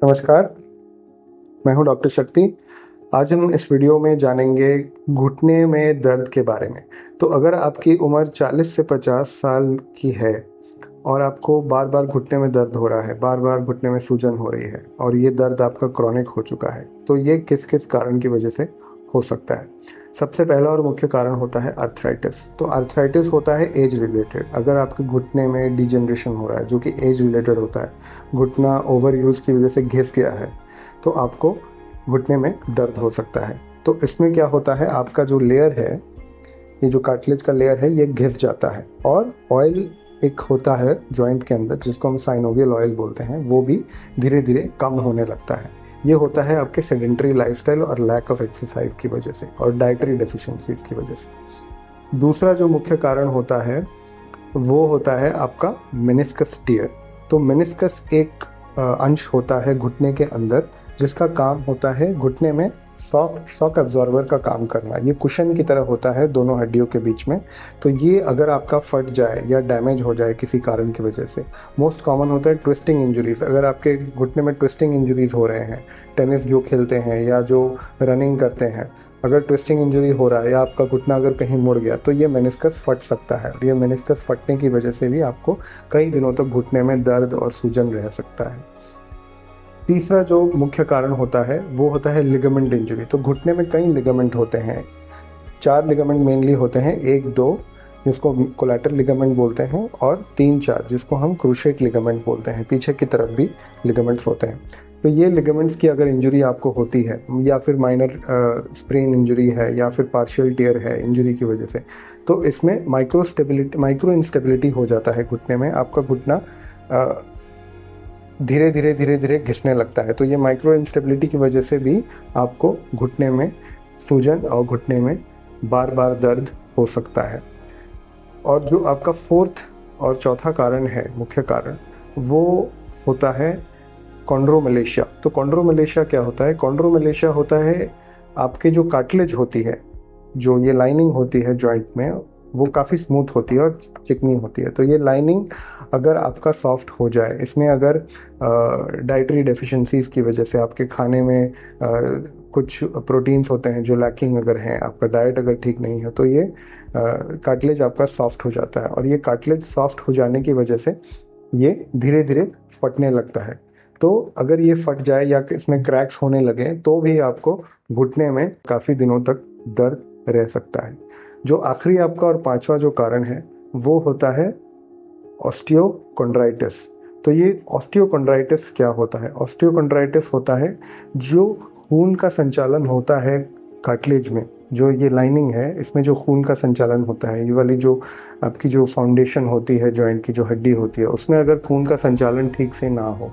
नमस्कार, मैं हूं डॉक्टर शक्ति। आज हम इस वीडियो में जानेंगे घुटने में दर्द के बारे में। तो अगर आपकी उम्र 40 से 50 साल की है और आपको बार बार घुटने में दर्द हो रहा है, बार बार घुटने में सूजन हो रही है और ये दर्द आपका क्रॉनिक हो चुका है, तो ये किस किस कारण की वजह से हो सकता है। सबसे पहला और मुख्य कारण होता है आर्थराइटिस। तो आर्थराइटिस होता है एज रिलेटेड। अगर आपके घुटने में डिजेनरेशन हो रहा है जो कि एज रिलेटेड होता है, घुटना ओवर यूज़ की वजह से घिस गया है, तो आपको घुटने में दर्द हो सकता है। तो इसमें क्या होता है, आपका जो लेयर है, ये जो कार्टिलेज का लेयर है, ये घिस जाता है और ऑयल एक होता है जॉइंट के अंदर जिसको हम साइनोवियल ऑयल बोलते हैं, वो भी धीरे धीरे कम होने लगता है। ये होता है आपके सेडेंटरी लाइफस्टाइल और लैक ऑफ एक्सरसाइज की वजह से और डाइटरी डेफिशिएंसीज की वजह से। दूसरा जो मुख्य कारण होता है वो होता है आपका मेनिस्कस टियर। तो मेनिस्कस एक अंश होता है घुटने के अंदर जिसका काम होता है घुटने में शॉक एब्जॉर्बर का काम करना। ये कुशन की तरह होता है दोनों हड्डियों के बीच में। तो ये अगर आपका फट जाए या डैमेज हो जाए किसी कारण की वजह से, मोस्ट कॉमन होता है ट्विस्टिंग इंजरीज। अगर आपके घुटने में ट्विस्टिंग इंजरीज हो रहे हैं, टेनिस जो खेलते हैं या जो रनिंग करते हैं, अगर ट्विस्टिंग इंजरी हो रहा है या आपका घुटना अगर कहीं मुड़ गया तो ये मेनिस्कस फट सकता है और ये मेनिस्कस फटने की वजह से भी आपको कई दिनों तक घुटने में दर्द और सूजन रह सकता है। तीसरा जो मुख्य कारण होता है वो होता है लिगामेंट इंजरी। तो घुटने में कई लिगामेंट होते हैं, 4 लिगामेंट मेनली होते हैं, 1-2 जिसको कोलैटरल लिगामेंट बोलते हैं और 3-4 जिसको हम क्रूशिएट लिगामेंट बोलते हैं। पीछे की तरफ भी लिगामेंट्स होते हैं। तो ये लिगामेंट्स की अगर इंजरी आपको होती है या फिर माइनर स्प्रेन इंजरी है या फिर पार्शियल टियर है इंजरी की वजह से, तो इसमें माइक्रो इंस्टेबिलिटी हो जाता है घुटने में। आपका घुटना धीरे धीरे घिसने लगता है। तो ये माइक्रो इंस्टेबिलिटी की वजह से भी आपको घुटने में सूजन और घुटने में बार बार दर्द हो सकता है। और जो आपका फोर्थ और चौथा कारण है, मुख्य कारण, वो होता है कॉन्ड्रोमलेशिया। तो कॉन्ड्रोमलेशिया क्या होता है? कॉन्ड्रोमलेशिया होता है आपके जो कार्टिलेज होती है, जो ये लाइनिंग होती है जॉइंट में, वो काफ़ी स्मूथ होती है और चिकनी होती है। तो ये लाइनिंग अगर आपका सॉफ्ट हो जाए, इसमें अगर डाइटरी डेफिशिएंसीज की वजह से आपके खाने में कुछ प्रोटीन्स होते हैं जो लैकिंग अगर हैं, आपका डाइट अगर ठीक नहीं है, तो ये कार्टिलेज आपका सॉफ्ट हो जाता है और ये कार्टिलेज सॉफ्ट हो जाने की वजह से ये धीरे धीरे फटने लगता है। तो अगर ये फट जाए या इसमें क्रैक्स होने लगे तो भी आपको घुटने में काफ़ी दिनों तक दर्द रह सकता है। जो आखिरी आपका और पांचवा जो कारण है वो होता है ऑस्टियोकॉन्ड्राइटिस। तो ये ऑस्टियोकॉन्ड्राइटिस क्या होता है? ऑस्टियोकॉन्ड्राइटिस होता है जो खून का संचालन होता है कार्टिलेज में, जो ये लाइनिंग है इसमें जो खून का संचालन होता है, ये वाली जो आपकी जो फाउंडेशन होती है जॉइंट की, जो हड्डी होती है, उसमें अगर खून का संचालन ठीक से ना हो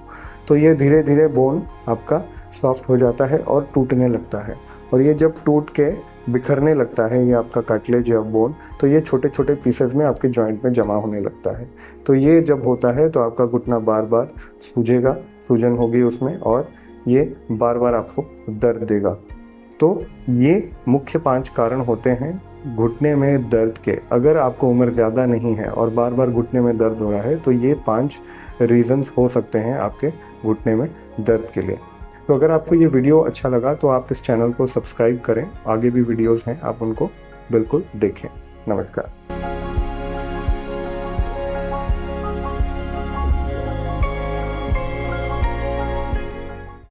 तो ये धीरे धीरे बोन आपका सॉफ्ट हो जाता है और टूटने लगता है। और ये जब टूट के बिखरने लगता है, ये आपका कार्टिलेज या बोन, तो ये छोटे छोटे पीसेस में आपके जॉइंट में जमा होने लगता है। तो ये जब होता है तो आपका घुटना बार बार सूजेगा, सूजन होगी उसमें, और ये बार बार आपको दर्द देगा। तो ये मुख्य 5 कारण होते हैं घुटने में दर्द के। अगर आपको उम्र ज़्यादा नहीं है और बार बार घुटने में दर्द हो रहा है तो ये 5 रीजंस हो सकते हैं आपके घुटने में दर्द के लिए। तो अगर आपको ये वीडियो अच्छा लगा तो आप इस चैनल को सब्सक्राइब करें। आगे भी वीडियोस हैं, आप उनको बिल्कुल देखें। नमस्कार।